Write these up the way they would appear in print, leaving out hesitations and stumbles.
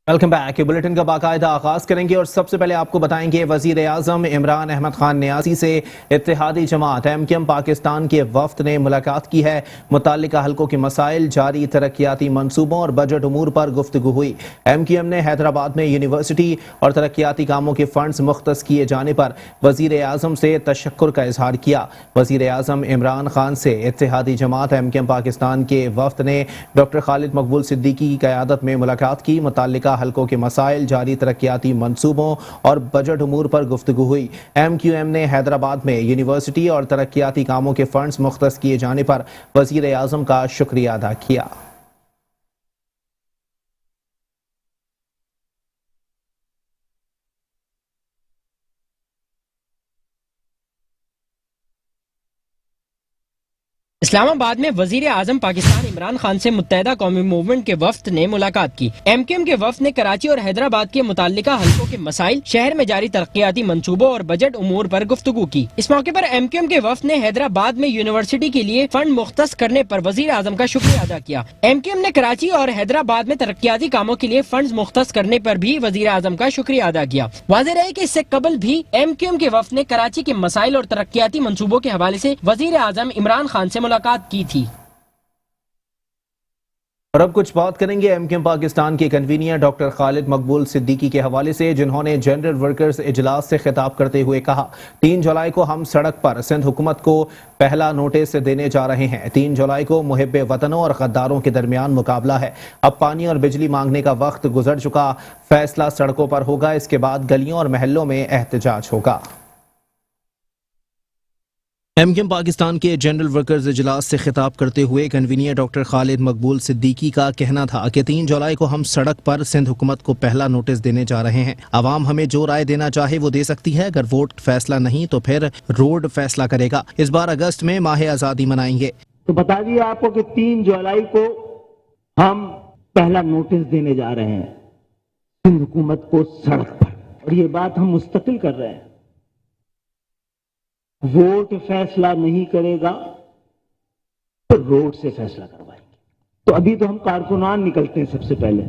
Welcome back. Bulletin کا باقاعدہ آغاز کریں گے اور سب سے پہلے آپ کو بتائیں گے وزیر اعظم عمران احمد خان نیازی سے اتحادی جماعت ایم کیو ایم پاکستان کے وفد نے ملاقات کی ہے۔ متعلقہ حلقوں کے مسائل، جاری ترقیاتی منصوبوں اور بجٹ امور پر گفتگو ہوئی۔ ایم کیو ایم نے حیدرآباد میں یونیورسٹی اور ترقیاتی کاموں کے فنڈز مختص کیے جانے پر وزیر اعظم سے تشکر کا اظہار کیا۔ وزیر اعظم عمران خان سے اتحادی جماعت ایم کیو ایم پاکستان کے وفد نے ڈاکٹر خالد مقبول صدیقی کی قیادت میں ملاقات کی۔ متعلقہ حلقوں کے مسائل، جاری ترقیاتی منصوبوں اور بجٹ امور پر گفتگو ہوئی۔ ایم کیو ایم نے حیدرآباد میں یونیورسٹی اور ترقیاتی کاموں کے فنڈز مختص کیے جانے پر وزیر اعظم کا شکریہ ادا کیا۔ اسلام آباد میں وزیر اعظم پاکستان عمران خان سے متحدہ قومی موومنٹ کے وفد نے ملاقات کی۔ ایم کیو ایم کے وفد نے کراچی اور حیدرآباد کے متعلقہ حلقوں کے مسائل، شہر میں جاری ترقیاتی منصوبوں اور بجٹ امور پر گفتگو کی۔ اس موقع پر ایم کیو ایم کے وفد نے حیدرآباد میں یونیورسٹی کے لیے فنڈ مختص کرنے پر وزیر اعظم کا شکریہ ادا کیا۔ ایم کیو ایم نے کراچی اور حیدرآباد میں ترقیاتی کاموں کے لیے فنڈز مختص کرنے پر بھی وزیر اعظم کا شکریہ ادا کیا۔ واضح رہے کہ اس سے قبل بھی ایم کیو ایم کے وفد نے کراچی کے مسائل اور ترقیاتی منصوبوں کے حوالے سے وزیر اعظم عمران خان سے ملاقات کی تھی۔ اور اب کچھ بات کریں گے ایم کیو ایم پاکستان کے کنوینر ڈاکٹر خالد مقبول صدیقی کے حوالے سے، جنہوں نے جنرل ورکرز اجلاس سے خطاب کرتے ہوئے کہا، 3 جولائی کو ہم سڑک پر سندھ حکومت کو پہلا نوٹس دینے جا رہے ہیں۔ 3 جولائی کو محب وطنوں اور غداروں کے درمیان مقابلہ ہے۔ اب پانی اور بجلی مانگنے کا وقت گزر چکا، فیصلہ سڑکوں پر ہوگا، اس کے بعد گلیوں اور محلوں میں احتجاج ہوگا۔ ایم کیو ایم پاکستان کے جنرل ورکرز اجلاس سے خطاب کرتے ہوئے کنوینر ڈاکٹر خالد مقبول صدیقی کا کہنا تھا کہ 3 جولائی کو ہم سڑک پر سندھ حکومت کو پہلا نوٹس دینے جا رہے ہیں۔ عوام ہمیں جو رائے دینا چاہے وہ دے سکتی ہے، اگر ووٹ فیصلہ نہیں تو پھر روڈ فیصلہ کرے گا۔ اس بار اگست میں ماہ آزادی منائیں گے۔ تو بتا دیا آپ کو کہ 3 جولائی کو ہم پہلا نوٹس دینے جا رہے ہیں سندھ حکومت کو سڑک پر، اور یہ بات ہم مستقل کر رہے ہیں۔ ووٹ فیصلہ نہیں کرے گا تو روڈ سے فیصلہ کروائیں گے۔ تو ابھی تو ہم کارکنان نکلتے ہیں، سب سے پہلے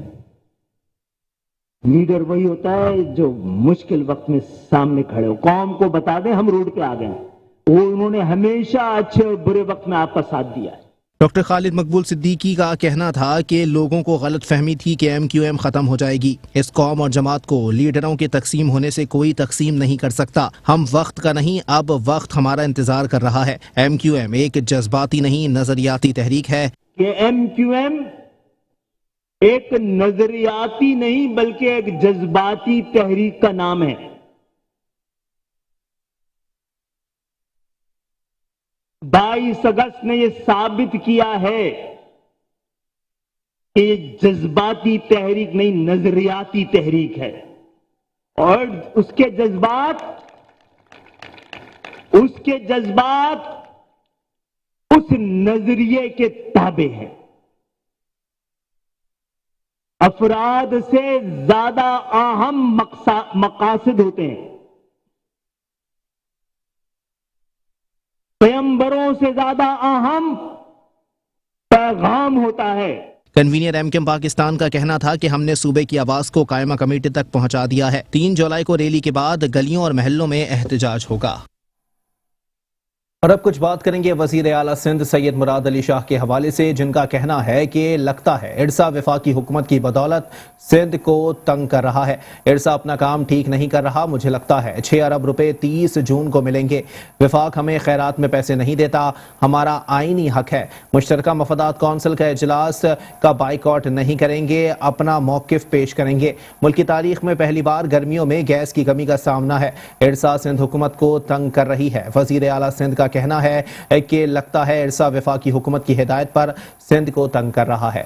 لیڈر وہی ہوتا ہے جو مشکل وقت میں سامنے کھڑے ہو، قوم کو بتا دیں ہم روڈ پہ آ گئے ہیں۔ وہ انہوں نے ہمیشہ اچھے اور برے وقت میں آپ کا ساتھ دیا ہے۔ ڈاکٹر خالد مقبول صدیقی کا کہنا تھا کہ لوگوں کو غلط فہمی تھی کہ ایم کیو ایم ختم ہو جائے گی۔ اس قوم اور جماعت کو لیڈروں کے تقسیم ہونے سے کوئی تقسیم نہیں کر سکتا۔ ہم وقت کا نہیں، اب وقت ہمارا انتظار کر رہا ہے۔ ایم کیو ایم ایک جذباتی نہیں، نظریاتی تحریک ہے۔ کہ ایم کیو ایم ایک نظریاتی نہیں بلکہ ایک جذباتی تحریک کا نام ہے۔ 22 اگست نے یہ ثابت کیا ہے کہ یہ جذباتی تحریک نہیں، نظریاتی تحریک ہے، اور اس کے جذبات اس نظریے کے تابع ہیں۔ افراد سے زیادہ اہم مقاصد ہوتے ہیں، پیغمبروں سے زیادہ اہم پیغام ہوتا ہے۔ کنوینر ایم کیو ایم پاکستان کا کہنا تھا کہ ہم نے صوبے کی آواز کو قائمہ کمیٹی تک پہنچا دیا ہے۔ 3 جولائی کو ریلی کے بعد گلیوں اور محلوں میں احتجاج ہوگا۔ اور اب کچھ بات کریں گے وزیر اعلیٰ سندھ سید مراد علی شاہ کے حوالے سے، جن کا کہنا ہے کہ لگتا ہے ارسا وفاقی حکومت کی بدولت سندھ کو تنگ کر رہا ہے۔ ارسا اپنا کام ٹھیک نہیں کر رہا، مجھے لگتا ہے 6 ارب روپے 30 جون کو ملیں گے۔ وفاق ہمیں خیرات میں پیسے نہیں دیتا، ہمارا آئینی حق ہے۔ مشترکہ مفادات کونسل کا اجلاس کا بائیکاٹ نہیں کریں گے، اپنا موقف پیش کریں گے۔ ملک کی تاریخ میں پہلی بار گرمیوں میں گیس کی کمی کا سامنا ہے۔ ارسا سندھ حکومت کو تنگ کر رہی ہے۔ وزیر اعلیٰ سندھ کا کہنا ہے کہ لگتا ہے ارسا وفاقی حکومت کی ہدایت پر سندھ کو تنگ کر رہا ہے۔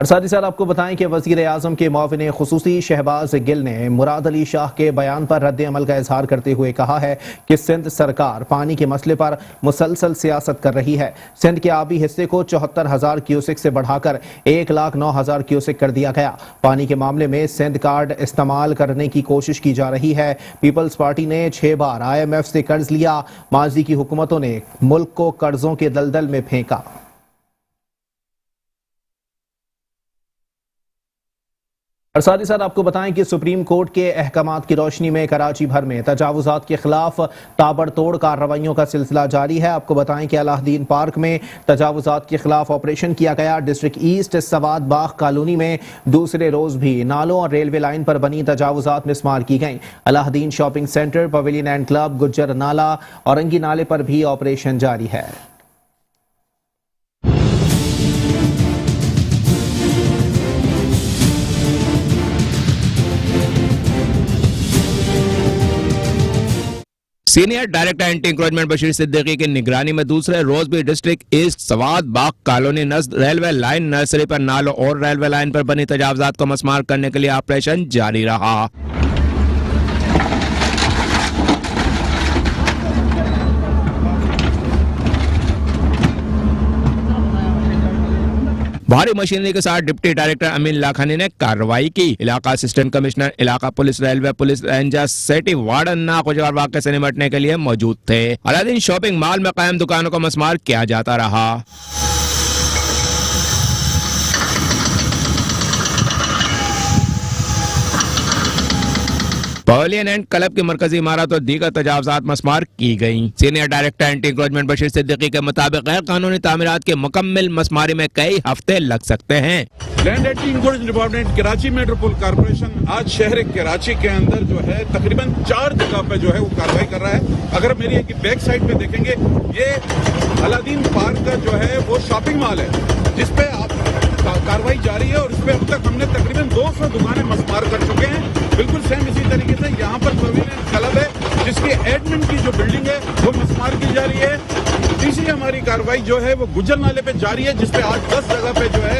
اور ساتھ ہی ساتھ آپ کو بتائیں کہ وزیر اعظم کے معاون خصوصی شہباز گل نے مراد علی شاہ کے بیان پر رد عمل کا اظہار کرتے ہوئے کہا ہے کہ سندھ سرکار پانی کے مسئلے پر مسلسل سیاست کر رہی ہے۔ سندھ کے آبی حصے کو 74,000 کیوسک سے بڑھا کر 1,09,000 کیوسک کر دیا گیا۔ پانی کے معاملے میں سندھ کارڈ استعمال کرنے کی کوشش کی جا رہی ہے۔ پیپلز پارٹی نے 6 بار IMF سے قرض لیا۔ ماضی کی حکومتوں نے ملک کو قرضوں کے دلدل میں پھینکا۔ اور ساتھ ہی ساتھ آپ کو بتائیں کہ سپریم کورٹ کے احکامات کی روشنی میں کراچی بھر میں تجاوزات کے خلاف تابڑ توڑ کارروائیوں کا سلسلہ جاری ہے۔ آپ کو بتائیں کہ الہ دین پارک میں تجاوزات کے خلاف آپریشن کیا گیا۔ ڈسٹرکٹ ایسٹ سوات باغ کالونی میں دوسرے روز بھی نالوں اور ریلوے لائن پر بنی تجاوزات مسمار کی گئیں۔ Alladin shopping centre, pavilion end club, Gujjar نالہ، اورنگی نالے پر بھی آپریشن جاری ہے۔ Senior director anti encroachment Bashir Siddiqui کی نگرانی میں دوسرے روز بھی ڈسٹرکٹ ایسٹ سوات باغ کالونی نزد ریلوے لائن نرسری پر نالوں اور ریلوے لائن پر بنی تجاوزات کو مسمار کرنے کے لیے آپریشن جاری رہا۔ بھاری مشینری کے ساتھ ڈپٹی ڈائریکٹر امین لاکھانی نے کارروائی کی۔ علاقہ اسسٹنٹ کمشنر علاقہ police railway police ranger city warden ناگزیر واقعے سے نمٹنے کے لیے موجود تھے۔ الہ دین شاپنگ مال میں قائم دکانوں کو مسمار کیا جاتا رہا۔ پویلین اینڈ کلب کی مرکزی عمارت اور دیگر تجاوزات مسمار کی گئیں۔ Senior director anti encroachment Bashir Siddiqui کے مطابق غیر قانونی تعمیرات کے مکمل مسماری میں کئی ہفتے لگ سکتے ہیں۔ Land anti encroachment department Karachi metropole corporation آج شہر کراچی کے اندر جو ہے تقریباً 4 جگہ پہ جو ہے وہ کارروائی کر رہا ہے۔ اگر میری ایک بیک سائڈ پہ دیکھیں گے، یہ الہ دین پارک کا جو ہے وہ شاپنگ مال ہے جس پہ آپ کارروائی جاری ہے، اور اس پہ اب تک ہم نے تقریباً 200 دکانیں مسمار کر چکے ہیں۔ بالکل سیم اسی طریقے سے یہاں پر پویلین کلب ہے جس کی ایڈمن کی جو بلڈنگ ہے وہ مسمار کی جا رہی ہے۔ تیسری ہماری کارروائی جو ہے وہ گجر نالے پہ جاری ہے جس پہ آج 10 جگہ پہ جو ہے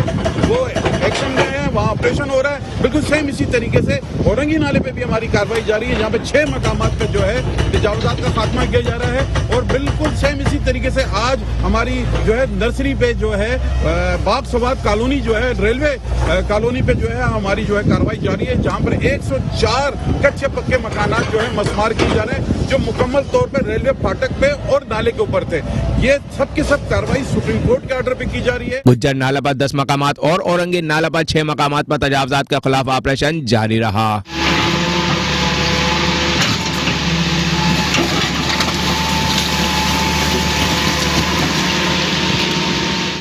وہ ایکشن میں ہے، وہاں آپریشن ہو رہا ہے۔ بالکل سیم اسی طریقے سے اورنگی نالے پہ بھی ہماری کارروائی جاری ہے جہاں پہ 6 مقامات پہ جو ہے تجاوزات کا خاتمہ کیا جا رہا ہے۔ اور بالکل سیم اسی طریقے سے آج ہماری جو ہے نرسری پہ جو ہے باغ سوات کالونی جو ہے ریلوے کالونی پہ جو ہے ہماری جو ہے کارروائی جاری ہے جہاں پر 104 کچے پکے مکانات جو ہے مسمار کیے جا رہے ہیں جو مکمل طور پہ ریلوے پھاٹک پہ اور نالے کے اوپر تھے۔ یہ سب کی سب کارروائی سپریم کورٹ کے آرڈر پہ کی جا رہی ہے۔ گجر نالہ پر 10 مقامات اور اورنگی نالہ پر 6 مقامات پر تجاوزات کے خلاف آپریشن جاری رہا۔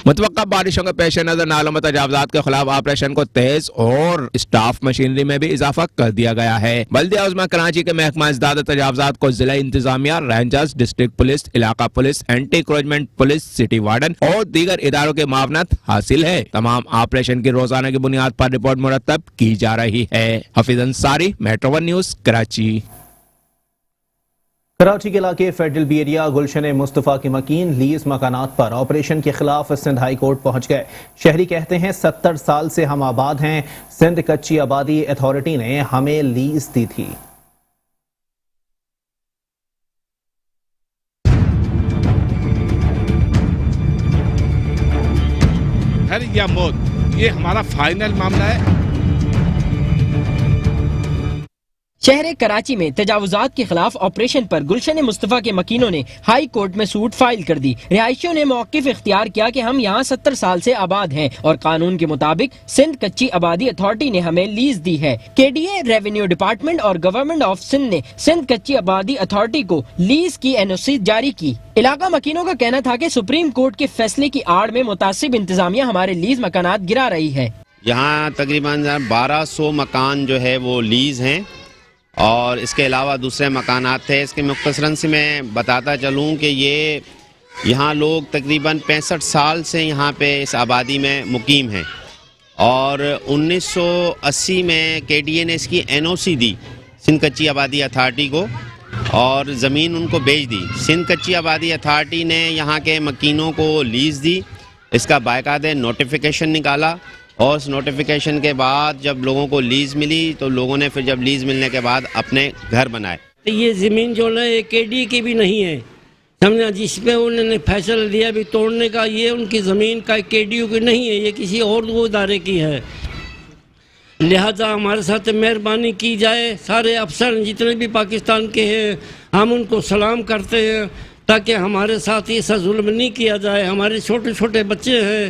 متوقع بارشوں کے پیش نظر نالوں میں تجاوزات کے خلاف آپریشن کو تیز اور اسٹاف مشینری میں بھی اضافہ کر دیا گیا ہے۔ بلدیہ عظمیٰ کراچی کے محکمہ ازداد تجاوزات کو ضلع انتظامیہ، رینجرز، ڈسٹرکٹ پولیس، علاقہ police, anti encroachment police, city warden اور دیگر اداروں کی معاونت حاصل ہے۔ تمام آپریشن کی روزانہ کی بنیاد پر رپورٹ مرتب کی جا رہی ہے۔ Hafeez Ansari, metro one news, Karachi. Karachi کے علاقے فیڈرل بی ایریا گلشن مصطفیٰ کے مکین لیز مکانات پر آپریشن کے خلاف سندھ ہائی کورٹ پہنچ گئے۔ شہری کہتے ہیں 70 سال سے ہم آباد ہیں، سندھ کچی آبادی اتھارٹی نے ہمیں لیز دی تھی۔ ہر یا موت، یہ ہمارا فائنل معاملہ ہے۔ شہر کراچی میں تجاوزات کے خلاف آپریشن پر گلشن مصطفیٰ کے مکینوں نے ہائی کورٹ میں سوٹ فائل کر دی۔ رہائشیوں نے موقف اختیار کیا کہ ہم یہاں 70 سال سے آباد ہیں اور قانون کے مطابق سندھ کچی آبادی اتھارٹی نے ہمیں لیز دی ہے۔ کے ڈی اے، ریونیو ڈپارٹمنٹ اور گورنمنٹ آف سندھ نے سندھ کچی آبادی اتھارٹی کو لیز کی این او سی جاری کی۔ علاقہ مکینوں کا کہنا تھا کہ سپریم کورٹ کے فیصلے کی آڑ میں متعصب انتظامیہ ہمارے لیز مکانات گرا رہی ہے۔ یہاں تقریباً 1200 مکان جو ہے وہ لیز ہیں اور اس کے علاوہ دوسرے مکانات تھے۔ اس کے مختصراً سے میں بتاتا چلوں کہ یہاں لوگ تقریباً 65 سال سے یہاں پہ اس آبادی میں مقیم ہیں اور 1980 میں کے ڈی اے نے اس کی این او سی دی سندھ کچی آبادی اتھارٹی کو اور زمین ان کو بیچ دی۔ سندھ کچی آبادی اتھارٹی نے یہاں کے مکینوں کو لیز دی، اس کا باقاعدہ نوٹیفیکیشن نکالا اور اس نوٹیفیکیشن کے بعد جب لوگوں کو لیز ملی تو لوگوں نے پھر جب لیز ملنے کے بعد اپنے گھر بنائے۔ یہ زمین جو ہے کے ڈی کی بھی نہیں ہے، سمجھا، جس پہ انہوں نے فیصلہ لیا بھی توڑنے کا، یہ ان کی زمین کا کے ڈی کی نہیں ہے، یہ کسی اور ادارے کی ہے۔ لہذا ہمارے ساتھ مہربانی کی جائے، سارے افسر جتنے بھی پاکستان کے ہیں ہم ان کو سلام کرتے ہیں تاکہ ہمارے ساتھ ایسا ظلم نہیں کیا جائے۔ ہمارے چھوٹے چھوٹے بچے ہیں،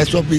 SOP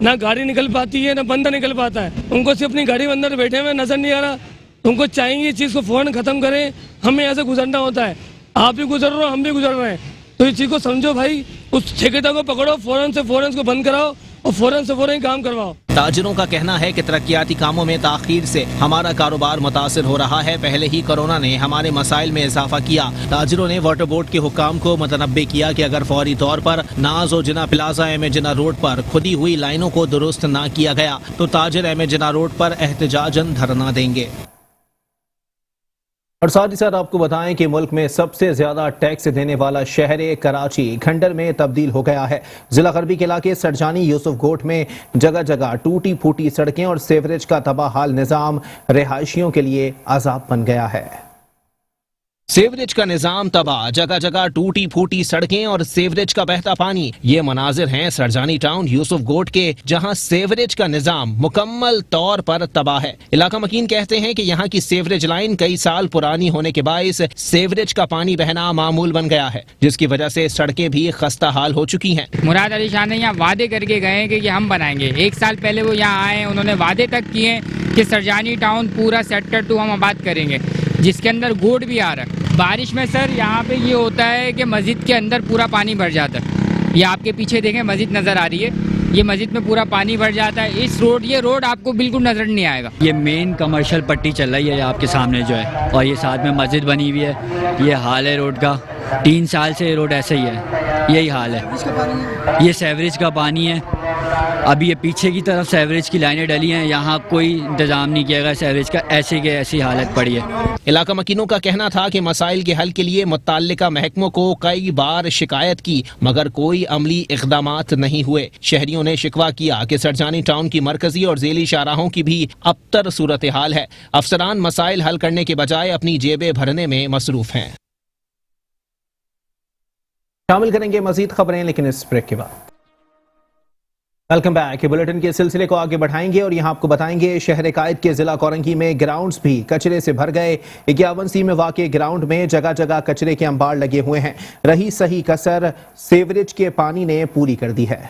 نہ گاڑی نکل پاتی ہے نہ بندہ نکل پاتا ہے. ان کو صرف اپنی گاڑی میں اندر بیٹھے ہوئے نظر نہیں آ رہا. ان کو چاہیے اس چیز کو فوراً ختم کریں. ہمیں یہاں سے گزرنا ہوتا ہے, آپ بھی گزر رہے ہو, ہم بھی گزر رہے ہیں. تو اس چیز کو سمجھو بھائی, اس ٹھیکیدار کو پکڑو, فوراً سے فوراً اس کو بند کراؤ اور فوراً سے فوراً کام کرواؤ. تاجروں کا کہنا ہے کہ ترقیاتی کاموں میں تاخیر سے ہمارا کاروبار متاثر ہو رہا ہے. پہلے ہی کورونا نے ہمارے مسائل میں اضافہ کیا. تاجروں نے واٹر بورڈ کے حکام کو متنبہ کیا کہ اگر فوری طور پر ناز و جنا پلازا ایم جنا روڈ پر کھدی ہوئی لائنوں کو درست نہ کیا گیا تو تاجر ایم جنا روڈ پر احتجاجاً دھرنا دیں گے. اور ساتھ ہی ساتھ آپ کو بتائیں کہ ملک میں سب سے زیادہ ٹیکس دینے والا شہر کراچی کھنڈر میں تبدیل ہو گیا ہے. ضلع غربی کے علاقے سرجانی یوسف گوٹ میں جگہ جگہ ٹوٹی پھوٹی سڑکیں اور سیوریج کا تباہ حال نظام رہائشیوں کے لیے عذاب بن گیا ہے. سیوریج کا نظام تباہ, جگہ جگہ ٹوٹی پھوٹی سڑکیں اور سیوریج کا بہتا پانی. یہ مناظر ہیں سرجانی ٹاؤن یوسف گوٹ کے, جہاں سیوریج کا نظام مکمل طور پر تباہ ہے. علاقہ مکین کہتے ہیں کہ یہاں کی سیوریج لائن کئی سال پرانی ہونے کے باعث سیوریج کا پانی بہنا معمول بن گیا ہے, جس کی وجہ سے سڑکیں بھی خستہ حال ہو چکی ہیں. مراد علی شاہ نے یہاں وعدے کر کے گئے کہ یہ ہم بنائیں گے. 1 سال پہلے وہ یہاں آئے, انہوں نے وعدے تک کیے کہ سرجانی ٹاؤن پورا سیکٹر 2 ہم آباد کریں گے, جس کے اندر گوٹ بھی آ رہا ہے. بارش میں سر یہاں پہ یہ ہوتا ہے کہ مسجد کے اندر پورا پانی بھر جاتا ہے. یہ آپ کے پیچھے دیکھیں مسجد نظر آ رہی ہے, یہ مسجد میں پورا پانی بھر جاتا ہے. یہ روڈ آپ کو بالکل نظر نہیں آئے گا. یہ مین کمرشل پٹی چل رہی ہے آپ کے سامنے جو ہے, اور یہ ساتھ میں مسجد بنی ہوئی ہے. یہ حال ہے روڈ کا, 3 سال سے یہ روڈ ایسا ہی ہے, یہی حال ہے. یہ سیوریج کا پانی ہے. ابھی یہ پیچھے کی طرف سیوریج کی لائنیں ڈلی ہیں, یہاں کوئی انتظام نہیں کیا گیا سیوریج کا, ایسی کے ایسی حالت پڑی ہے. علاقہ مکینوں کا کہنا تھا کہ مسائل کے حل کے لیے متعلقہ محکموں کو کئی بار شکایت کی, مگر کوئی عملی اقدامات نہیں ہوئے. شہریوں نے شکوہ کیا کہ سرجانی ٹاؤن کی مرکزی اور ذیلی شاہراہوں کی بھی ابتر صورتحال ہے. افسران مسائل حل کرنے کے بجائے اپنی جیبیں بھرنے میں مصروف ہیں. شامل کریں گے مزید خبریں لیکن اس بریک کے بعد. Welcome back. بلیٹن کے سلسلے کو آگے بڑھائیں گے اور یہاں آپ کو بتائیں گے شہر قائد کے ضلع کورنگی میں گراؤنڈز بھی کچرے سے بھر گئے. 51C میں واقع گراؤنڈ میں جگہ جگہ کچرے کے انبار لگے ہوئے ہیں. رہی صحیح کسر سیوریج کے پانی نے پوری کر دی ہے.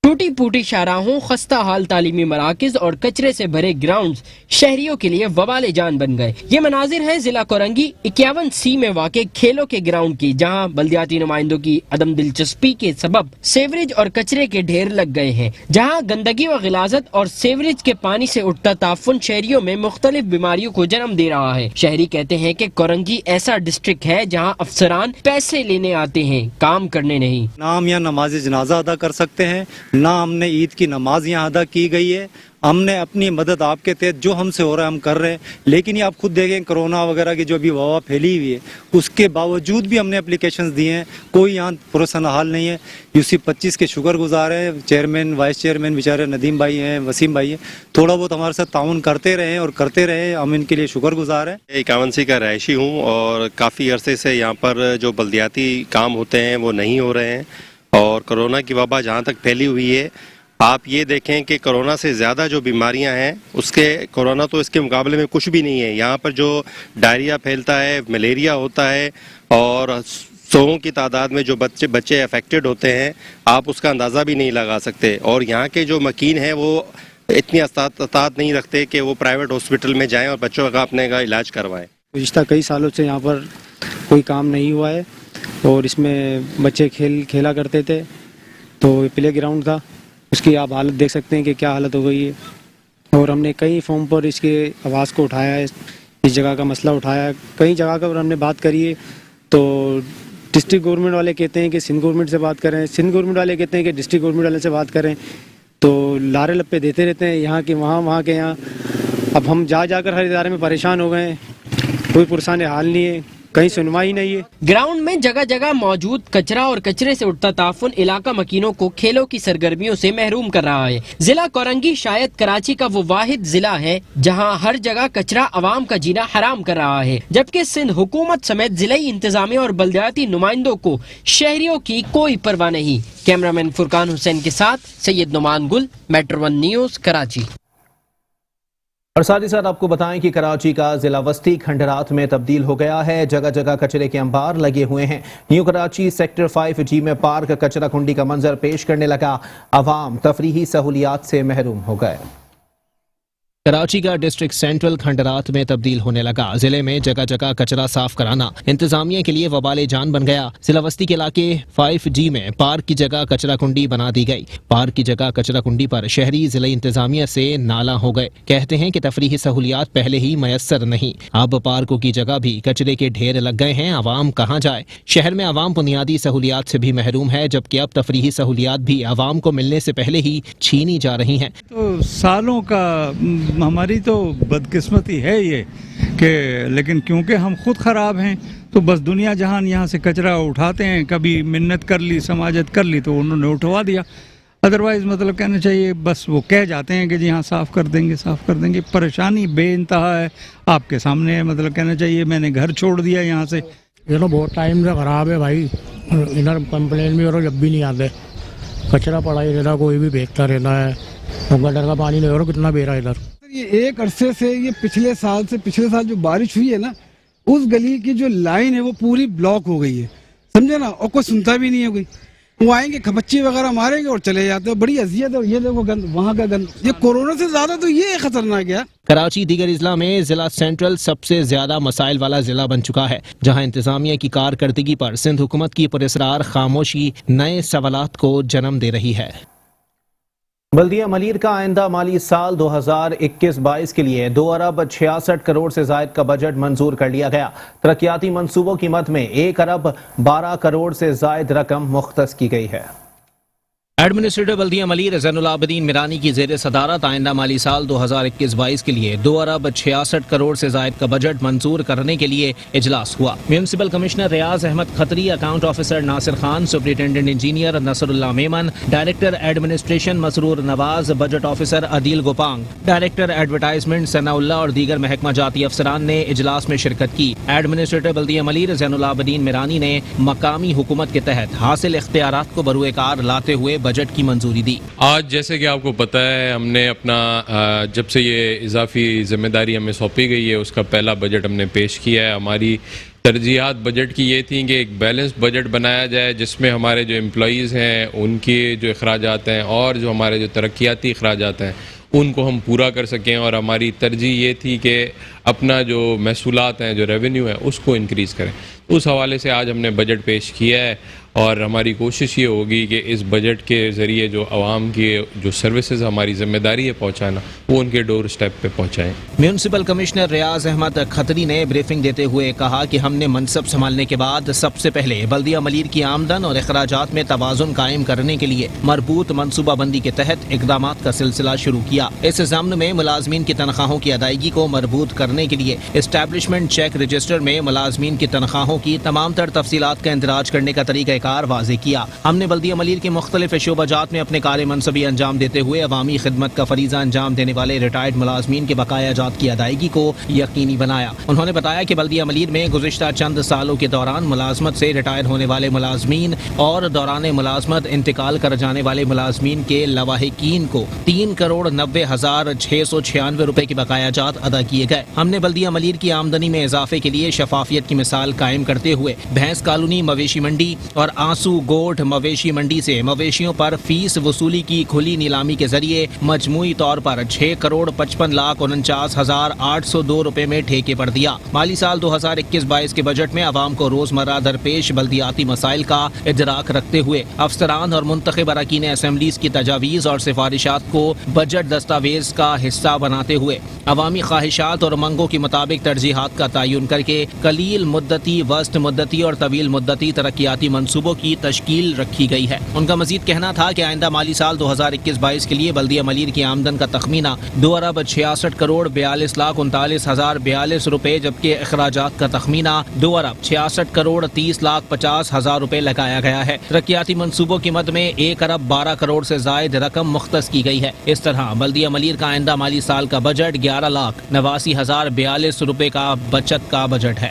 ٹوٹی پھوٹی شاہراہوں, خستہ حال تعلیمی مراکز اور کچرے سے بھرے گراؤنڈز شہریوں کے لیے وبال جان بن گئے. یہ مناظر ہے ضلع کورنگی 51C میں واقع کھیلوں کے گراؤنڈ کی, جہاں بلدیاتی نمائندوں کی عدم دلچسپی کے سبب سیوریج اور کچرے کے ڈھیر لگ گئے ہیں, جہاں گندگی و غلاظت اور سیوریج کے پانی سے اٹھتا تعفن شہریوں میں مختلف بیماریوں کو جنم دے رہا ہے. شہری کہتے ہیں کہ کورنگی ایسا ڈسٹرکٹ ہے جہاں افسران پیسے لینے آتے ہیں, کام کرنے نہیں. نہ ہم یہاں نماز جنازہ ادا کر سکتے ہیں, نہ ہم نے عید کی نماز یہاں ادا کی گئی ہے. ہم نے اپنی مدد آپ کے تحت جو ہم سے ہو رہا ہے ہم کر رہے ہیں, لیکن یہ آپ خود دیکھیں کرونا وغیرہ کی جو بھی وبا پھیلی ہوئی ہے, اس کے باوجود بھی ہم نے اپلیکیشنز دیے ہیں, کوئی یہاں پرسن حال نہیں ہے. UC25 کے شکر گزار ہیں, چیئرمین وائس چیئرمین بیچارے ندیم بھائی ہیں, وسیم بھائی ہیں, تھوڑا بہت ہمارے ساتھ تعاون کرتے رہے اور کرتے رہے, ہم ان کے لیے شکر گزار ہیں. 51C کا رہائشی ہوں اور کافی عرصے سے یہاں پر جو بلدیاتی کام ہوتے ہیں وہ نہیں ہو رہے ہیں, اور کرونا کی وبا جہاں تک پھیلی ہوئی ہے, آپ یہ دیکھیں کہ کرونا سے زیادہ جو بیماریاں ہیں کرونا تو اس کے مقابلے میں کچھ بھی نہیں ہے. یہاں پر جو ڈائریا پھیلتا ہے, ملیریا ہوتا ہے, اور 100 کی تعداد میں جو بچے افیکٹڈ ہوتے ہیں, آپ اس کا اندازہ بھی نہیں لگا سکتے. اور یہاں کے جو مکین ہیں وہ اتنی استطاعت نہیں رکھتے کہ وہ پرائیویٹ ہاسپٹل میں جائیں اور بچوں کا اپنے کا علاج کروائیں. گزشتہ کئی سالوں سے یہاں پر کوئی کام نہیں ہوا ہے, اور اس میں بچے کھیلا کرتے تھے, تو پلے گراؤنڈ تھا, اس کی آپ حالت دیکھ سکتے ہیں کہ کیا حالت ہو گئی ہے. اور ہم نے کئی فارم پر اس کے آواز کو اٹھایا ہے, اس جگہ کا مسئلہ اٹھایا ہے, کئی جگہ پر ہم نے بات کری ہے. تو ڈسٹرکٹ گورنمنٹ والے کہتے ہیں کہ سندھ گورنمنٹ سے بات کریں, سندھ گورنمنٹ والے کہتے ہیں کہ ڈسٹرکٹ گورنمنٹ والے سے بات کریں. تو لارے لپے دیتے رہتے ہیں, یہاں کے وہاں, وہاں کے یہاں. اب ہم جا کر ہر ادارے میں پریشان ہو گئے ہیں, کوئی پرسان حال نہیں ہے, کہیں سنوائی نہیں ہے. گراؤنڈ میں جگہ جگہ موجود کچرا اور کچرے سے اٹھتا تعفن علاقہ مکینوں کو کھیلوں کی سرگرمیوں سے محروم کر رہا ہے. ضلع کورنگی شاید کراچی کا وہ واحد ضلع ہے جہاں ہر جگہ کچرا عوام کا جینا حرام کر رہا ہے, جبکہ سندھ حکومت سمیت ضلعی انتظامیہ اور بلدیاتی نمائندوں کو شہریوں کی کوئی پرواہ نہیں. کیمرامین فرقان حسین کے ساتھ سید نعمان گل, میٹرو 1 نیوز, کراچی. اور ساتھ ہی ساتھ آپ کو بتائیں کہ کراچی کا ضلع وسطی کھنڈرات میں تبدیل ہو گیا ہے. جگہ جگہ کچرے کے انبار لگے ہوئے ہیں. نیو کراچی سیکٹر 5G میں پارک کچرا کنڈی کا منظر پیش کرنے لگا. عوام تفریحی سہولیات سے محروم ہو گئے. کراچی کا ڈسٹرکٹ سینٹرل کھنڈرات میں تبدیل ہونے لگا. ضلع میں جگہ جگہ کچرا صاف کرانا انتظامیہ کے لیے وبال جان بن گیا. ضلع وسطی کے علاقے 5G میں پارک کی جگہ کچرا کنڈی بنا دی گئی. پارک کی جگہ کچرا کنڈی پر شہری ضلع انتظامیہ سے نالاں ہو گئے. کہتے ہیں کہ تفریحی سہولیات پہلے ہی میسر نہیں. اب پارکوں کی جگہ بھی کچرے کے ڈھیر لگ گئے ہیں. عوام کہاں جائے؟ شہر میں عوام بنیادی سہولیات سے بھی محروم ہے، جبکہ اب تفریحی سہولیات بھی عوام کو ملنے سے پہلے ہی چھینی جا رہی ہیں. تو سالوں کا ہماری تو بدقسمتی ہے یہ کہ، لیکن کیونکہ ہم خود خراب ہیں تو بس دنیا جہان یہاں سے کچرا اٹھاتے ہیں. کبھی منت کر لی، سماجت کر لی تو انہوں نے اٹھوا دیا. ادروائز مطلب کہنا چاہیے بس وہ کہہ جاتے ہیں کہ جی ہاں صاف کر دیں گے، صاف کر دیں گے. پریشانی بے انتہا ہے، آپ کے سامنے ہے. مطلب کہنا چاہیے میں نے گھر چھوڑ دیا یہاں سے. یہ تو بہت ٹائم سے خراب ہے بھائی. ادھر کمپلین بھی اور جب بھی نہیں آتے، کچرا پڑا ہی رہتا، کوئی بھی بھیجتا رہتا ہے. گٹر کا پانی نہیں، اور کتنا بہ رہا ہے ادھر. یہ ایک عرصے سے، یہ پچھلے سال جو بارش ہوئی ہے نا، اس گلی کی جو لائن ہے وہ پوری بلاک ہو گئی ہے، سمجھے نا. اور کوئی سنتا بھی نہیں ہے کوئی. وہ آئیں گے کھپچی وغیرہ ماریں گے اور چلے جاتے ہیں. بڑی اذیت ہے. یہ دیکھو گند، وہاں کا گند. یہ کورونا سے زیادہ تو یہ خطرناک ہے. کراچی دیگر اضلاع میں ضلع سینٹرل سب سے زیادہ مسائل والا ضلع بن چکا ہے، جہاں انتظامیہ کی کارکردگی پر سندھ حکومت کی پراسرار خاموشی نئے سوالات کو جنم دے رہی ہے. بلدیہ ملیر کا آئندہ مالی سال 2021-22 کے لیے 2 ارب 66 کروڑ سے زائد کا بجٹ منظور کر لیا گیا. ترقیاتی منصوبوں کی مد میں 1 ارب 12 کروڑ سے زائد رقم مختص کی گئی ہے. ایڈمنسٹریٹر بلدیہ ملیر زین العابدین میرانی کی زیر صدارت آئندہ مالی سال 2021-22 کے لیے 2 ارب 66 کروڑ سے زائد کا بجٹ منظور کرنے کے لیے اجلاس ہوا. Municipal commissioner Riyaz Ahmad Khatri, account officer Nasir Khan, superintendent engineer نصر اللہ میمن، ڈائریکٹر ایڈمنسٹریشن مسرور نواز، بجٹ آفیسر عدیل گوپانگ، ڈائریکٹر ایڈورٹائزمنٹ ثناء اللہ اور دیگر محکمہ جاتی افسران نے اجلاس میں شرکت کی. ایڈمنسٹریٹر بلدیہ ملیر زین العابدین میرانی نے مقامی حکومت کے تحت حاصل اختیارات کو بروئے کار لاتے ہوئے بجٹ کی منظوری دی. آج جیسے کہ آپ کو پتہ ہے، ہم نے اپنا جب سے یہ اضافی ذمہ داری ہمیں سونپی گئی ہے، اس کا پہلا بجٹ ہم نے پیش کیا ہے. ہماری ترجیحات بجٹ کی یہ تھیں کہ ایک بیلنس بجٹ بنایا جائے جس میں ہمارے جو امپلائیز ہیں ان کے جو اخراجات ہیں اور جو ہمارے جو ترقیاتی اخراجات ہیں ان کو ہم پورا کر سکیں. اور ہماری ترجیح یہ تھی کہ اپنا جو محصولات ہیں، جو ریونیو ہے، اس کو انکریز کریں. اس حوالے سے آج ہم نے بجٹ پیش کیا ہے اور ہماری کوشش یہ ہوگی کہ اس بجٹ کے ذریعے جو عوام کی جو سروسز ہماری ذمہ داری ہے پہنچانا، وہ ان کے ڈور سٹیپ پہ پہنچائیں. میونسپل کمشنر ریاض احمد کھتری نے بریفنگ دیتے ہوئے کہا کہ ہم نے منصب سنبھالنے کے بعد سب سے پہلے بلدیہ ملیر کی آمدن اور اخراجات میں توازن قائم کرنے کے لیے مربوط منصوبہ بندی کے تحت اقدامات کا سلسلہ شروع کیا. اس ضمن میں ملازمین کی تنخواہوں کی ادائیگی کو مربوط کرنے کے لیے اسٹیبلشمنٹ چیک رجسٹر میں ملازمین کی تنخواہوں کی تمام تر تفصیلات کا اندراج کرنے کا طریقہ کار واضح کیا. ہم نے بلدیہ ملیر کے مختلف شعبہ جات میں اپنے کار منصبی انجام دیتے ہوئے عوامی خدمت کا فریضہ انجام دینے والے ریٹائرڈ ملازمین کے بقایا جات کی ادائیگی کو یقینی بنایا. انہوں نے بتایا کہ بلدیہ ملیر میں گزشتہ چند سالوں کے دوران ملازمت سے ریٹائر ہونے والے ملازمین اور دوران ملازمت انتقال کر جانے والے ملازمین کے لواحقین کو 3,90,696 روپے کی بقایا جات ادا کیے گئے. ہم نے بلدیہ ملیر کی آمدنی میں اضافے کے لیے شفافیت کی مثال قائم کرتے ہوئے بھینس کالونی مویشی منڈی اور آنسو گوٹھ مویشی منڈی سے مویشیوں پر فیس وصولی کی کھلی نیلامی کے ذریعے مجموعی طور پر 6,55,49,802 روپے میں ٹھیکے پر دیا. مالی سال 2021-22 کے بجٹ میں عوام کو روزمرہ درپیش بلدیاتی مسائل کا ادراک رکھتے ہوئے افسران اور منتخب اراکین اسمبلیز کی تجاویز اور سفارشات کو بجٹ دستاویز کا حصہ بناتے ہوئے عوامی خواہشات اور منگوں کے مطابق ترجیحات کا تعین کر کے قلیل مدتی، وسط مدتی اور طویل مدتی ترقیاتی منصوبوں کی تشکیل رکھی گئی ہے. ان کا مزید کہنا تھا کہ آئندہ مالی سال 2021-22 کے لیے بلدیہ ملیر کی آمدن کا تخمینہ 2,66,42,39,042 روپے، جبکہ اخراجات کا تخمینہ 2,66,30,50,000 روپے لگایا گیا ہے. ترقیاتی منصوبوں کی مد میں 1,12 کروڑ سے زائد رقم مختص کی گئی ہے. اس طرح بلدیہ ملیر کا آئندہ مالی سال کا بجٹ 11,89,042 روپے کا بچت کا بجٹ ہے.